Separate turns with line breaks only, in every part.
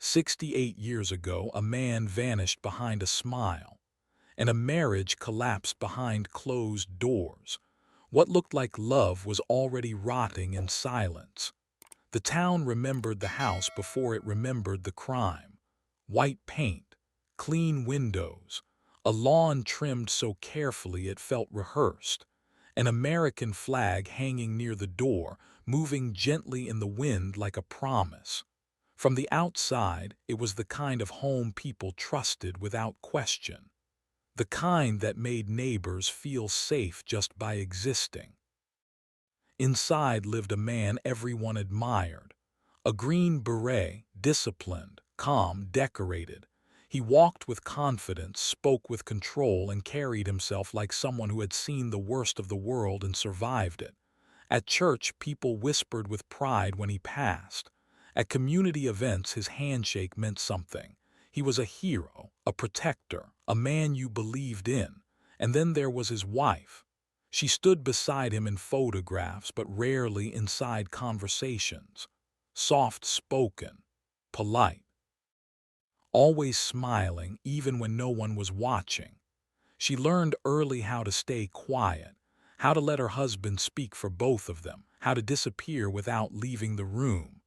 68 years ago, a man vanished behind a smile, and a marriage collapsed behind closed doors. What looked like love was already rotting in silence. The town remembered the house before it remembered the crime. White paint, clean windows, a lawn trimmed so carefully it felt rehearsed, an American flag hanging near the door, moving gently in the wind like a promise. From the outside, it was the kind of home people trusted without question, the kind that made neighbors feel safe just by existing. Inside lived a man everyone admired, a Green Beret, disciplined, calm, decorated. He walked with confidence, spoke with control, and carried himself like someone who had seen the worst of the world and survived it. At church, people whispered with pride when he passed. At community events, his handshake meant something. He was a hero, a protector, a man you believed in. And then there was his wife. She stood beside him in photographs, but rarely inside conversations. Soft-spoken, polite, always smiling even when no one was watching. She learned early how to stay quiet, how to let her husband speak for both of them, how to disappear without leaving the room.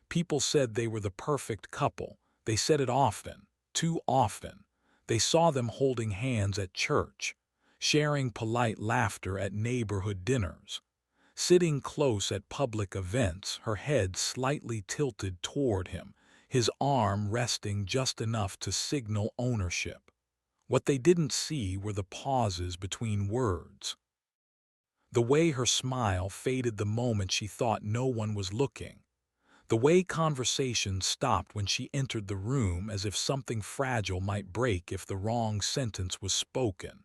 People said they were the perfect couple. They said it often, too often. They saw them holding hands at church, sharing polite laughter at neighborhood dinners, sitting close at public events, her head slightly tilted toward him, his arm resting just enough to signal ownership. What they didn't see were the pauses between words. The way her smile faded the moment she thought no one was looking. The way conversation stopped when she entered the room, as if something fragile might break if the wrong sentence was spoken.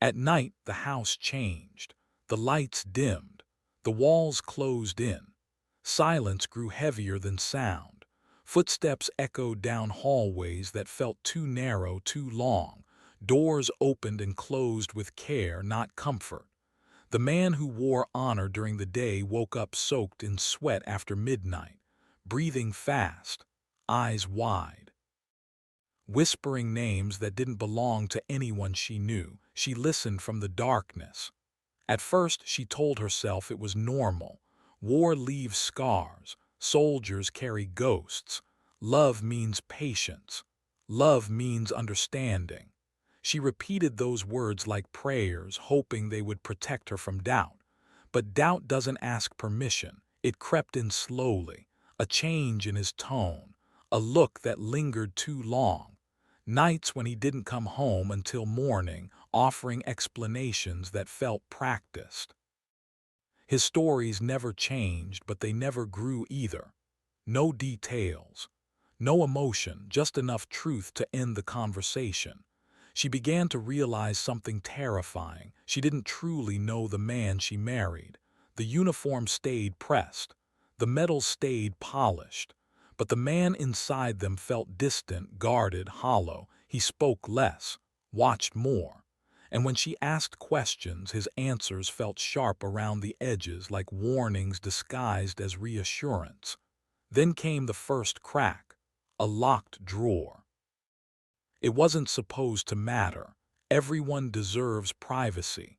At night, the house changed. The lights dimmed. The walls closed in. Silence grew heavier than sound. Footsteps echoed down hallways that felt too narrow, too long. Doors opened and closed with care, not comfort. The man who wore honor during the day woke up soaked in sweat after midnight, breathing fast, eyes wide, whispering names that didn't belong to anyone she knew. She listened from the darkness. At first, she told herself it was normal. War leaves scars. Soldiers carry ghosts. Love means patience. Love means understanding. She repeated those words like prayers, hoping they would protect her from doubt. But doubt doesn't ask permission. It crept in slowly, a change in his tone, a look that lingered too long. Nights when he didn't come home until morning, offering explanations that felt practiced. His stories never changed, but they never grew either. No details, no emotion, just enough truth to end the conversation. She began to realize something terrifying. She didn't truly know the man she married. The uniform stayed pressed. The metal stayed polished. But the man inside them felt distant, guarded, hollow. He spoke less, watched more. And when she asked questions, his answers felt sharp around the edges, like warnings disguised as reassurance. Then came the first crack, a locked drawer. It wasn't supposed to matter. Everyone deserves privacy.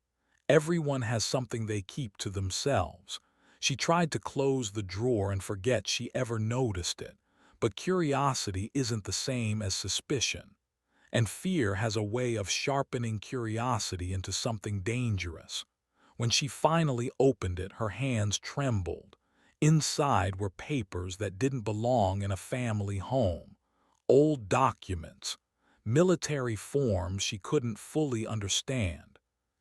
Everyone has something they keep to themselves. She tried to close the drawer and forget she ever noticed it. But curiosity isn't the same as suspicion. And fear has a way of sharpening curiosity into something dangerous. When she finally opened it, her hands trembled. Inside were papers that didn't belong in a family home. Old documents, military forms she couldn't fully understand,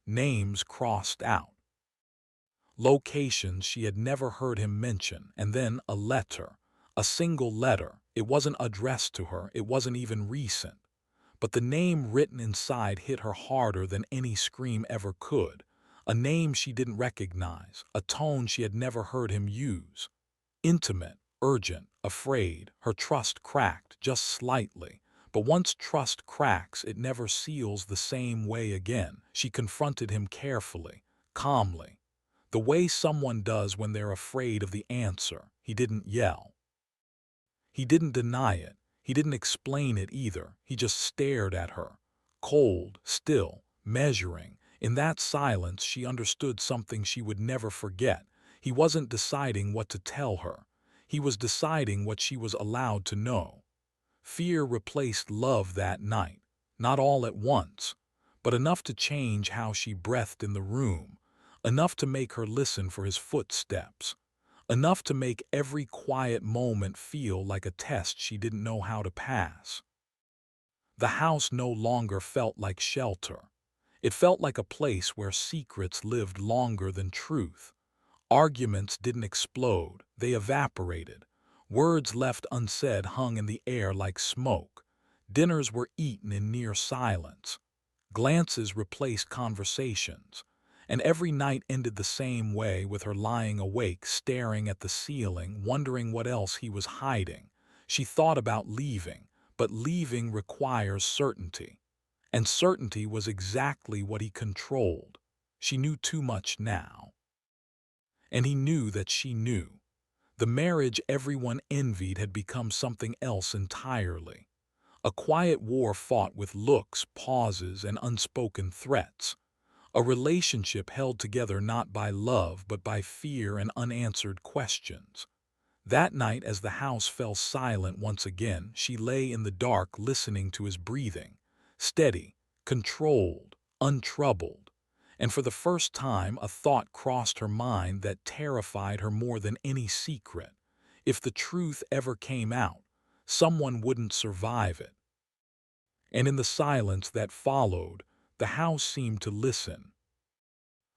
names crossed out, locations she had never heard him mention, and then a letter, a single letter. It wasn't addressed to her, it wasn't even recent. But the name written inside hit her harder than any scream ever could. A name she didn't recognize, a tone she had never heard him use. Intimate, urgent, afraid. Her trust cracked, just slightly. But once trust cracks, it never seals the same way again. She confronted him carefully, calmly, the way someone does when they're afraid of the answer. He didn't yell. He didn't deny it. He didn't explain it either. He just stared at her, cold, still, measuring. In that silence, she understood something she would never forget. He wasn't deciding what to tell her. He was deciding what she was allowed to know. Fear replaced love that night, not all at once, but enough to change how she breathed in the room, enough to make her listen for his footsteps, enough to make every quiet moment feel like a test she didn't know how to pass. The house no longer felt like shelter. It felt like a place where secrets lived longer than truth. Arguments didn't explode, they evaporated. Words left unsaid hung in the air like smoke. Dinners were eaten in near silence. Glances replaced conversations. And every night ended the same way, with her lying awake, staring at the ceiling, wondering what else he was hiding. She thought about leaving, but leaving requires certainty. And certainty was exactly what he controlled. She knew too much now. And he knew that she knew. The marriage everyone envied had become something else entirely. A quiet war fought with looks, pauses, and unspoken threats. A relationship held together not by love but by fear and unanswered questions. That night, as the house fell silent once again, she lay in the dark listening to his breathing, steady, controlled, untroubled. And for the first time a thought crossed her mind that terrified her more than any secret. If the truth ever came out, someone wouldn't survive it. And in the silence that followed, the house seemed to listen.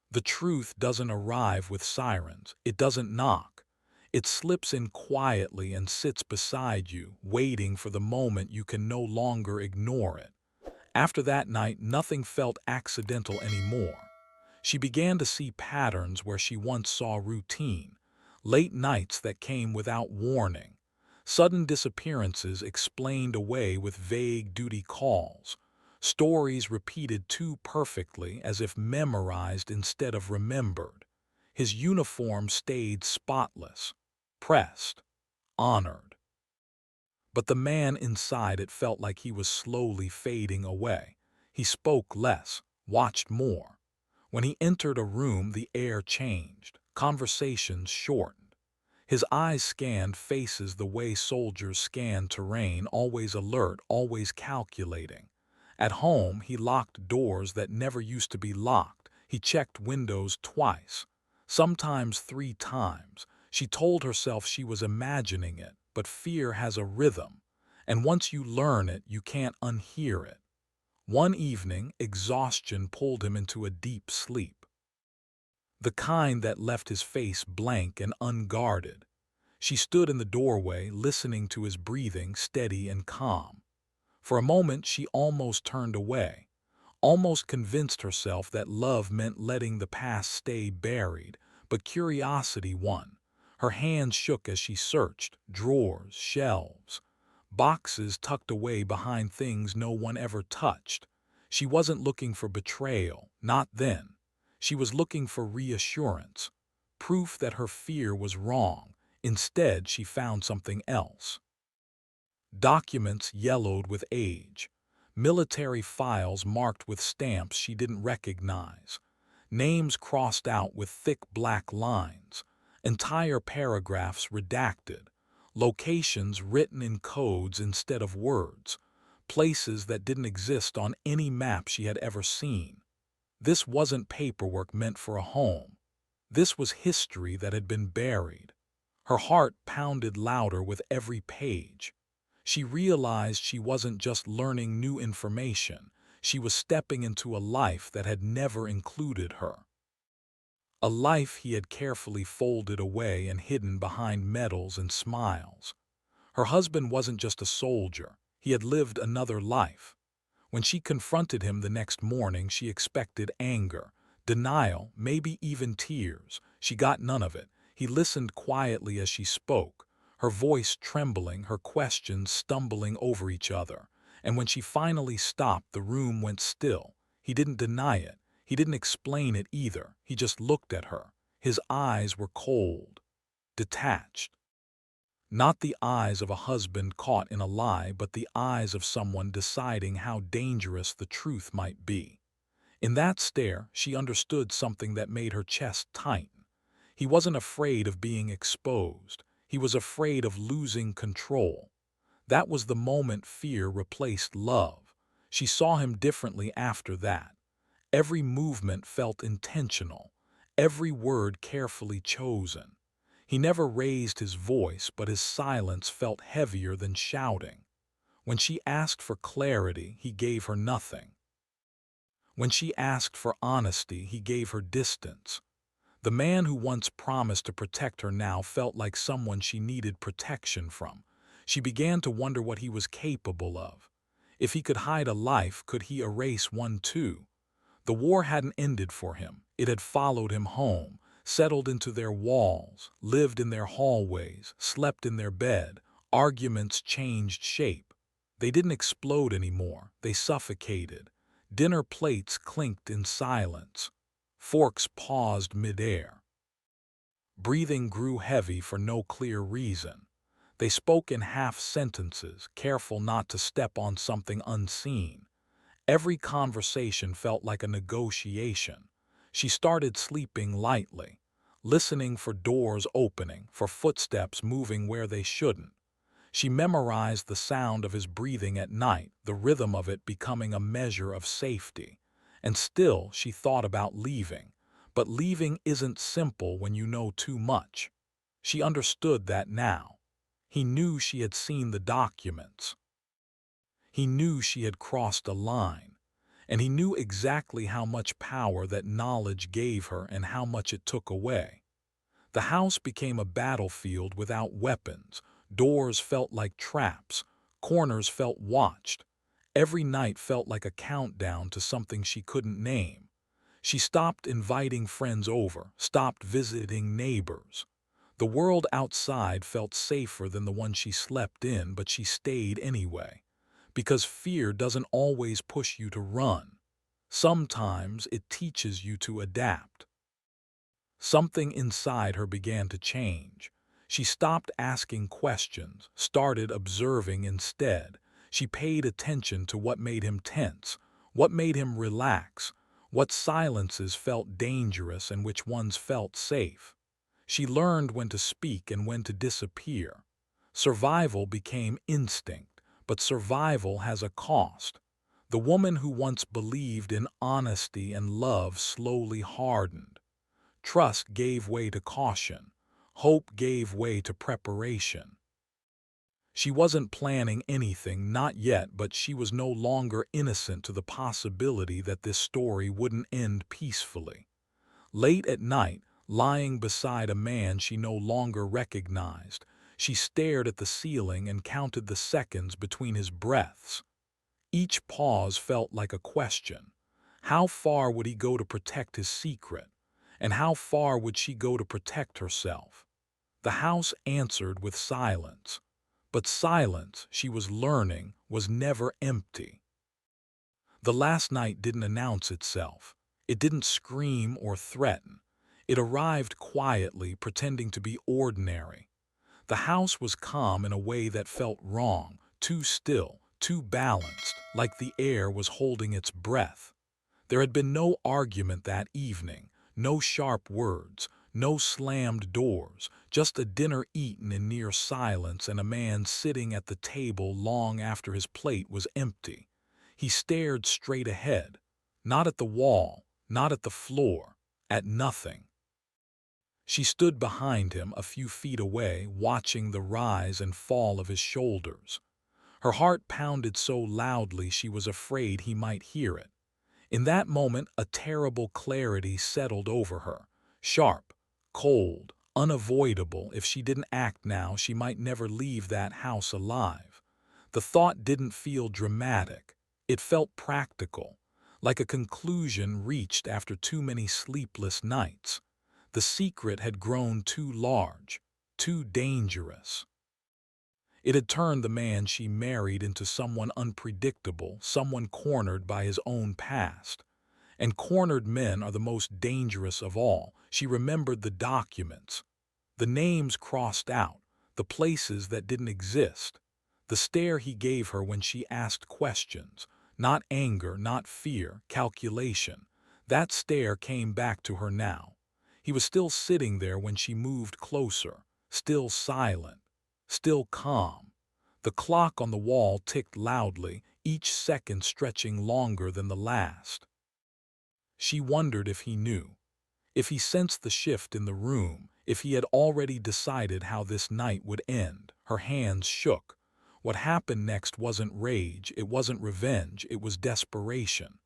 The truth doesn't arrive with sirens. It doesn't knock. It slips in quietly and sits beside you, waiting for the moment you can no longer ignore it. After that night, nothing felt accidental anymore. She began to see patterns where she once saw routine. Late nights that came without warning. Sudden disappearances explained away with vague duty calls. Stories repeated too perfectly, as if memorized instead of remembered. His uniform stayed spotless, pressed, honored. But the man inside it felt like he was slowly fading away. He spoke less, watched more. When he entered a room, the air changed. Conversations shortened. His eyes scanned faces the way soldiers scan terrain, always alert, always calculating. At home, he locked doors that never used to be locked. He checked windows twice, sometimes 3 times. She told herself she was imagining it, but fear has a rhythm, and once you learn it, you can't unhear it. One evening, exhaustion pulled him into a deep sleep. The kind that left his face blank and unguarded. She stood in the doorway, listening to his breathing, steady and calm. For a moment she almost turned away, almost convinced herself that love meant letting the past stay buried, but curiosity won. Her hands shook as she searched, drawers, shelves, boxes tucked away behind things no one ever touched. She wasn't looking for betrayal, not then. She was looking for reassurance, proof that her fear was wrong. Instead, she found something else. Documents yellowed with age, military files marked with stamps she didn't recognize, names crossed out with thick black lines, entire paragraphs redacted, locations written in codes instead of words, places that didn't exist on any map she had ever seen. This wasn't paperwork meant for a home. This was history that had been buried. Her heart pounded louder with every page. She realized she wasn't just learning new information. She was stepping into a life that had never included her. A life he had carefully folded away and hidden behind medals and smiles. Her husband wasn't just a soldier. He had lived another life. When she confronted him the next morning, she expected anger, denial, maybe even tears. She got none of it. He listened quietly as she spoke, her voice trembling, her questions stumbling over each other. And when she finally stopped, the room went still. He didn't deny it. He didn't explain it either. He just looked at her. His eyes were cold, detached. Not the eyes of a husband caught in a lie, but the eyes of someone deciding how dangerous the truth might be. In that stare, she understood something that made her chest tighten. He wasn't afraid of being exposed. He was afraid of losing control. That was the moment fear replaced love. She saw him differently after that. Every movement felt intentional, every word carefully chosen. He never raised his voice, but his silence felt heavier than shouting. When she asked for clarity, he gave her nothing. When she asked for honesty, he gave her distance. The man who once promised to protect her now felt like someone she needed protection from. She began to wonder what he was capable of. If he could hide a life, could he erase one too? The war hadn't ended for him. It had followed him home, settled into their walls, lived in their hallways, slept in their bed. Arguments changed shape. They didn't explode anymore. They suffocated. Dinner plates clinked in silence. Forks paused midair. Breathing grew heavy for no clear reason. They spoke in half sentences, careful not to step on something unseen. Every conversation felt like a negotiation. She started sleeping lightly, listening for doors opening, for footsteps moving where they shouldn't. She memorized the sound of his breathing at night, the rhythm of it becoming a measure of safety. And still she thought about leaving. But leaving isn't simple when you know too much. She understood that now. He knew she had seen the documents. He knew she had crossed a line. And he knew exactly how much power that knowledge gave her and how much it took away. The house became a battlefield without weapons. Doors felt like traps. Corners felt watched. Every night felt like a countdown to something she couldn't name. She stopped inviting friends over, stopped visiting neighbors. The world outside felt safer than the one she slept in, but she stayed anyway. Because fear doesn't always push you to run. Sometimes it teaches you to adapt. Something inside her began to change. She stopped asking questions, started observing instead. She paid attention to what made him tense, what made him relax, what silences felt dangerous and which ones felt safe. She learned when to speak and when to disappear. Survival became instinct, but survival has a cost. The woman who once believed in honesty and love slowly hardened. Trust gave way to caution. Hope gave way to preparation. She wasn't planning anything, not yet, but she was no longer innocent to the possibility that this story wouldn't end peacefully. Late at night, lying beside a man she no longer recognized, she stared at the ceiling and counted the seconds between his breaths. Each pause felt like a question. How far would he go to protect his secret? And how far would she go to protect herself? The house answered with silence. But silence, she was learning, was never empty. The last night didn't announce itself. It didn't scream or threaten. It arrived quietly, pretending to be ordinary. The house was calm in a way that felt wrong, too still, too balanced, like the air was holding its breath. There had been no argument that evening, no sharp words, no slammed doors, just a dinner eaten in near silence and a man sitting at the table long after his plate was empty. He stared straight ahead, not at the wall, not at the floor, at nothing. She stood behind him a few feet away, watching the rise and fall of his shoulders. Her heart pounded so loudly she was afraid he might hear it. In that moment, a terrible clarity settled over her. Sharp, cold, unavoidable. If she didn't act now, she might never leave that house alive. The thought didn't feel dramatic. It felt practical, like a conclusion reached after too many sleepless nights. The secret had grown too large, too dangerous. It had turned the man she married into someone unpredictable, someone cornered by his own past. And cornered men are the most dangerous of all. She remembered the documents, the names crossed out, the places that didn't exist, the stare he gave her when she asked questions, not anger, not fear, calculation. That stare came back to her now. He was still sitting there when she moved closer, still silent, still calm. The clock on the wall ticked loudly, each second stretching longer than the last. She wondered if he knew, if he sensed the shift in the room, if he had already decided how this night would end. Her hands shook. What happened next wasn't rage, it wasn't revenge, it was desperation.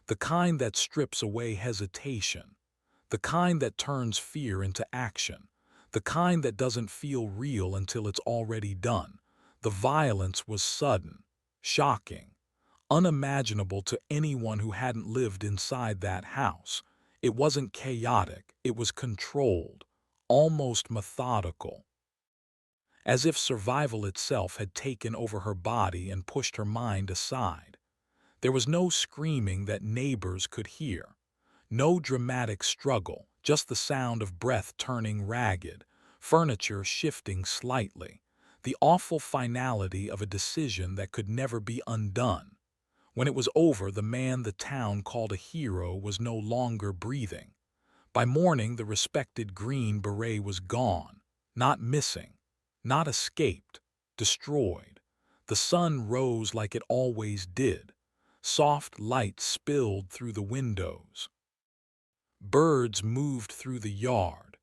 The kind that strips away hesitation. The kind that turns fear into action. The kind that doesn't feel real until it's already done. The violence was sudden, shocking, unimaginable to anyone who hadn't lived inside that house. It wasn't chaotic, it was controlled, almost methodical, as if survival itself had taken over her body and pushed her mind aside. There was no screaming that neighbors could hear, no dramatic struggle, just the sound of breath turning ragged, furniture shifting slightly, the awful finality of a decision that could never be undone. When it was over, the man the town called a hero was no longer breathing. By morning, the respected Green Beret was gone, not missing, not escaped, destroyed. The sun rose like it always did. Soft light spilled through the windows. Birds moved through the yard.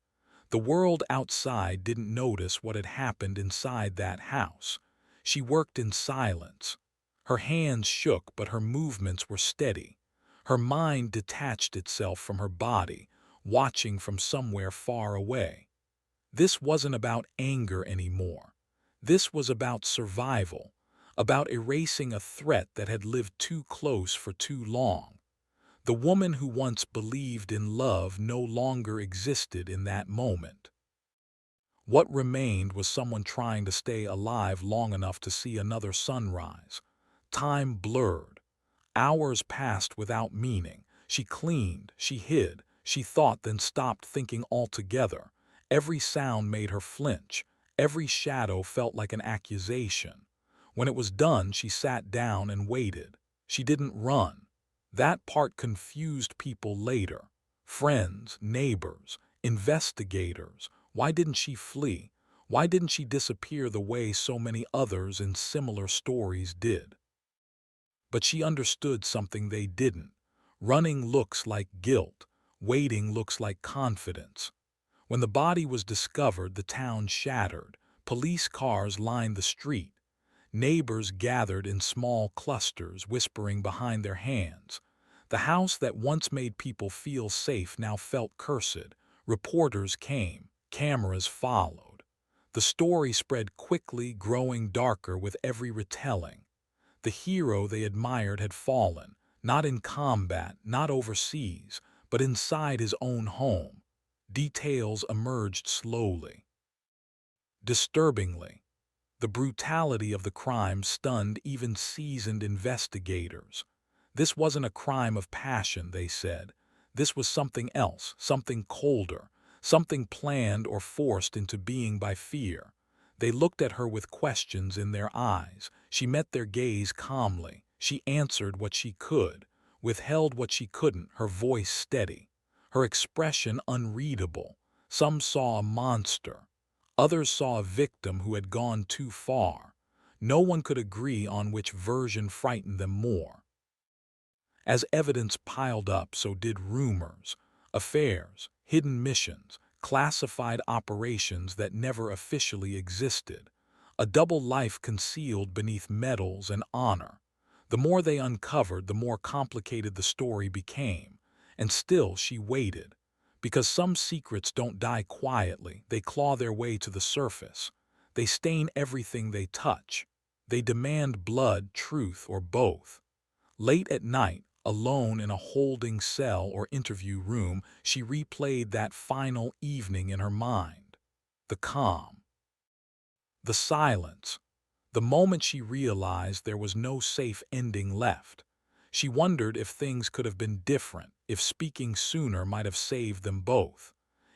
The world outside didn't notice what had happened inside that house. She worked in silence. Her hands shook, but her movements were steady. Her mind detached itself from her body, watching from somewhere far away. This wasn't about anger anymore. This was about survival, about erasing a threat that had lived too close for too long. The woman who once believed in love no longer existed in that moment. What remained was someone trying to stay alive long enough to see another sunrise. Time blurred. Hours passed without meaning. She cleaned, she hid, she thought, then stopped thinking altogether. Every sound made her flinch. Every shadow felt like an accusation. When it was done, she sat down and waited. She didn't run. That part confused people later. Friends, neighbors, investigators. Why didn't she flee? Why didn't she disappear the way so many others in similar stories did? But she understood something they didn't. Running looks like guilt. Waiting looks like confidence. When the body was discovered, the town shattered. Police cars lined the street. Neighbors gathered in small clusters, whispering behind their hands. The house that once made people feel safe now felt cursed. Reporters came. Cameras followed. The story spread quickly, growing darker with every retelling. The hero they admired had fallen, not in combat, not overseas, but inside his own home. Details emerged slowly. Disturbingly, the brutality of the crime stunned even seasoned investigators. This wasn't a crime of passion, they said. This was something else, something colder, something planned or forced into being by fear. They looked at her with questions in their eyes. She met their gaze calmly. She answered what she could, withheld what she couldn't, her voice steady, her expression unreadable. Some saw a monster. Others saw a victim who had gone too far. No one could agree on which version frightened them more. As evidence piled up, so did rumors, affairs, hidden missions, classified operations that never officially existed, a double life concealed beneath medals and honor. The more they uncovered, the more complicated the story became. And still she waited. Because some secrets don't die quietly, they claw their way to the surface. They stain everything they touch. They demand blood, truth, or both. Late at night, alone in a holding cell or interview room, she replayed that final evening in her mind. The calm, the silence, the moment she realized there was no safe ending left. She wondered if things could have been different, if speaking sooner might have saved them both.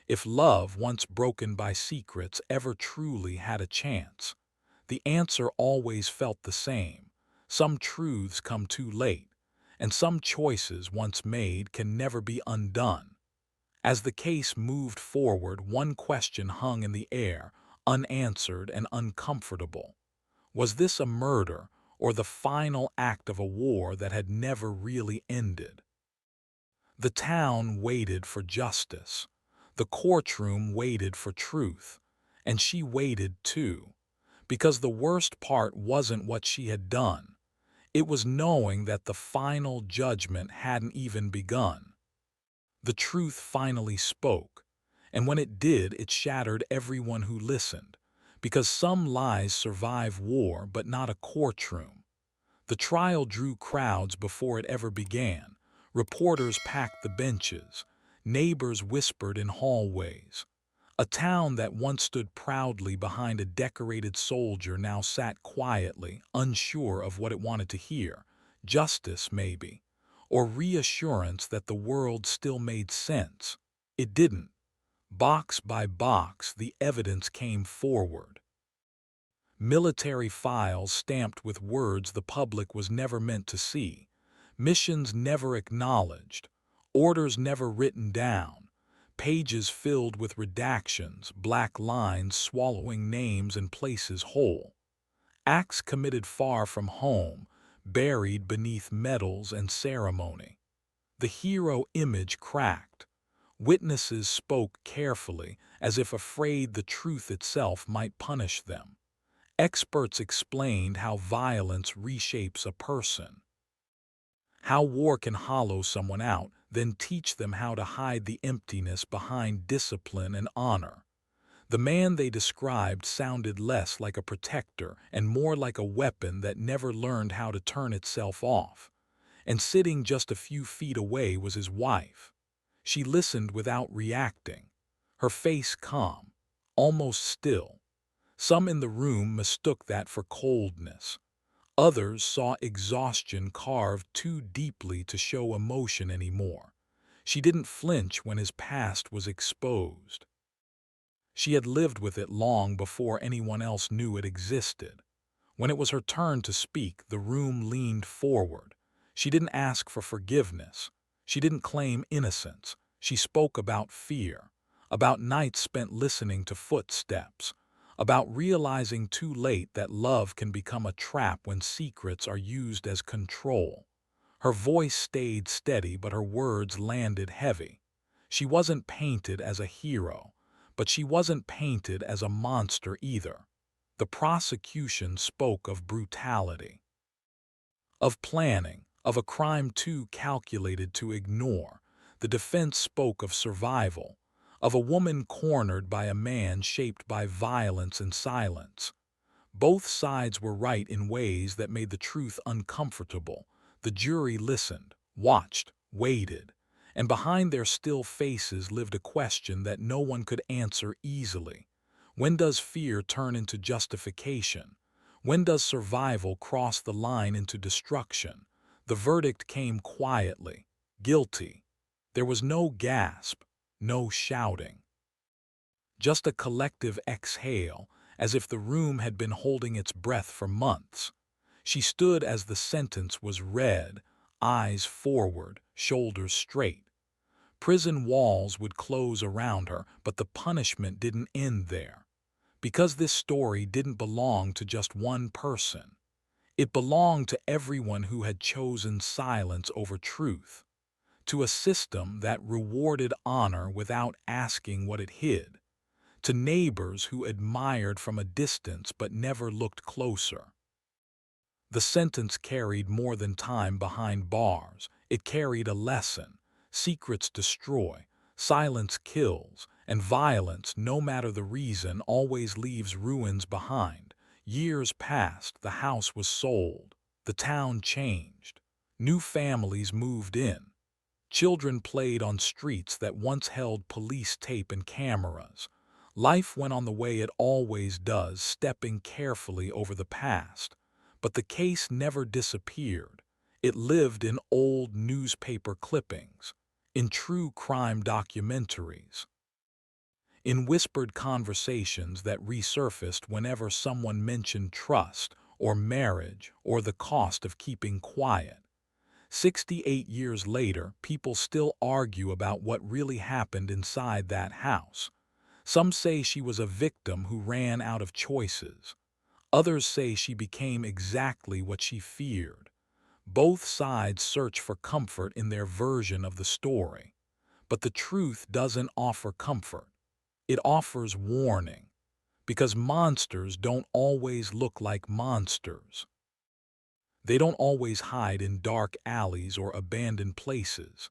If love, once broken by secrets, ever truly had a chance, the answer always felt the same. Some truths come too late, and some choices once made can never be undone. As the case moved forward, one question hung in the air, unanswered and uncomfortable. Was this a murder or the final act of a war that had never really ended? The town waited for justice. The courtroom waited for truth. And she waited too. Because the worst part wasn't what she had done. It was knowing that the final judgment hadn't even begun. The truth finally spoke, and when it did, it shattered everyone who listened, because some lies survive war but not a courtroom. The trial drew crowds before it ever began. Reporters packed the benches. Neighbors whispered in hallways. A town that once stood proudly behind a decorated soldier now sat quietly, unsure of what it wanted to hear. Justice, maybe, or reassurance that the world still made sense. It didn't. Box by box, the evidence came forward. Military files stamped with words the public was never meant to see. Missions never acknowledged. Orders never written down. Pages filled with redactions, black lines swallowing names and places whole. Acts committed far from home, buried beneath medals and ceremony. The hero image cracked. Witnesses spoke carefully, as if afraid the truth itself might punish them. Experts explained how violence reshapes a person, how war can hollow someone out, then teach them how to hide the emptiness behind discipline and honor. The man they described sounded less like a protector and more like a weapon that never learned how to turn itself off. And sitting just a few feet away was his wife. She listened without reacting, her face calm, almost still. Some in the room mistook that for coldness. Others saw exhaustion carved too deeply to show emotion anymore. She didn't flinch when his past was exposed. She had lived with it long before anyone else knew it existed. When it was her turn to speak, the room leaned forward. She didn't ask for forgiveness. She didn't claim innocence. She spoke about fear, about nights spent listening to footsteps, about realizing too late that love can become a trap when secrets are used as control. Her voice stayed steady, but her words landed heavy. She wasn't painted as a hero, but she wasn't painted as a monster either. The prosecution spoke of brutality, of planning, of a crime too calculated to ignore. The defense spoke of survival, of a woman cornered by a man shaped by violence and silence. Both sides were right in ways that made the truth uncomfortable. The jury listened, watched, waited, and behind their still faces lived a question that no one could answer easily. When does fear turn into justification? When does survival cross the line into destruction? The verdict came quietly, guilty. There was no gasp, no shouting. Just a collective exhale, as if the room had been holding its breath for months. She stood as the sentence was read, eyes forward, shoulders straight. Prison walls would close around her, but the punishment didn't end there. Because this story didn't belong to just one person. It belonged to everyone who had chosen silence over truth, to a system that rewarded honor without asking what it hid, to neighbors who admired from a distance but never looked closer. The sentence carried more than time behind bars. It carried a lesson. Secrets destroy, silence kills, and violence, no matter the reason, always leaves ruins behind. Years passed, the house was sold, the town changed. New families moved in. Children played on streets that once held police tape and cameras. Life went on the way it always does, stepping carefully over the past. But the case never disappeared. It lived in old newspaper clippings, in true crime documentaries, in whispered conversations that resurfaced whenever someone mentioned trust or marriage or the cost of keeping quiet. 68 years later, people still argue about what really happened inside that house. Some say she was a victim who ran out of choices. Others say she became exactly what she feared. Both sides search for comfort in their version of the story. But the truth doesn't offer comfort. It offers warning. Because monsters don't always look like monsters. They don't always hide in dark alleys or abandoned places.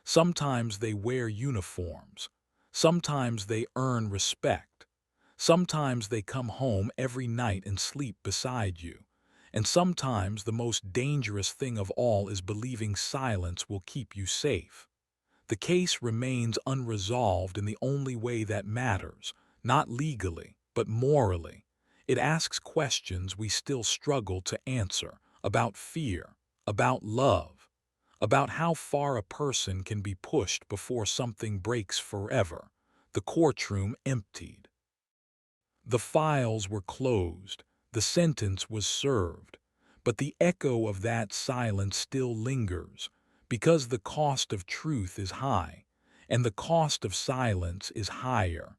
Sometimes they wear uniforms. Sometimes they earn respect. Sometimes they come home every night and sleep beside you. And sometimes the most dangerous thing of all is believing silence will keep you safe. The case remains unresolved in the only way that matters, not legally, but morally. It asks questions we still struggle to answer about fear, about love, about how far a person can be pushed before something breaks forever. The courtroom emptied. The files were closed. The sentence was served. But the echo of that silence still lingers, because the cost of truth is high, and the cost of silence is higher.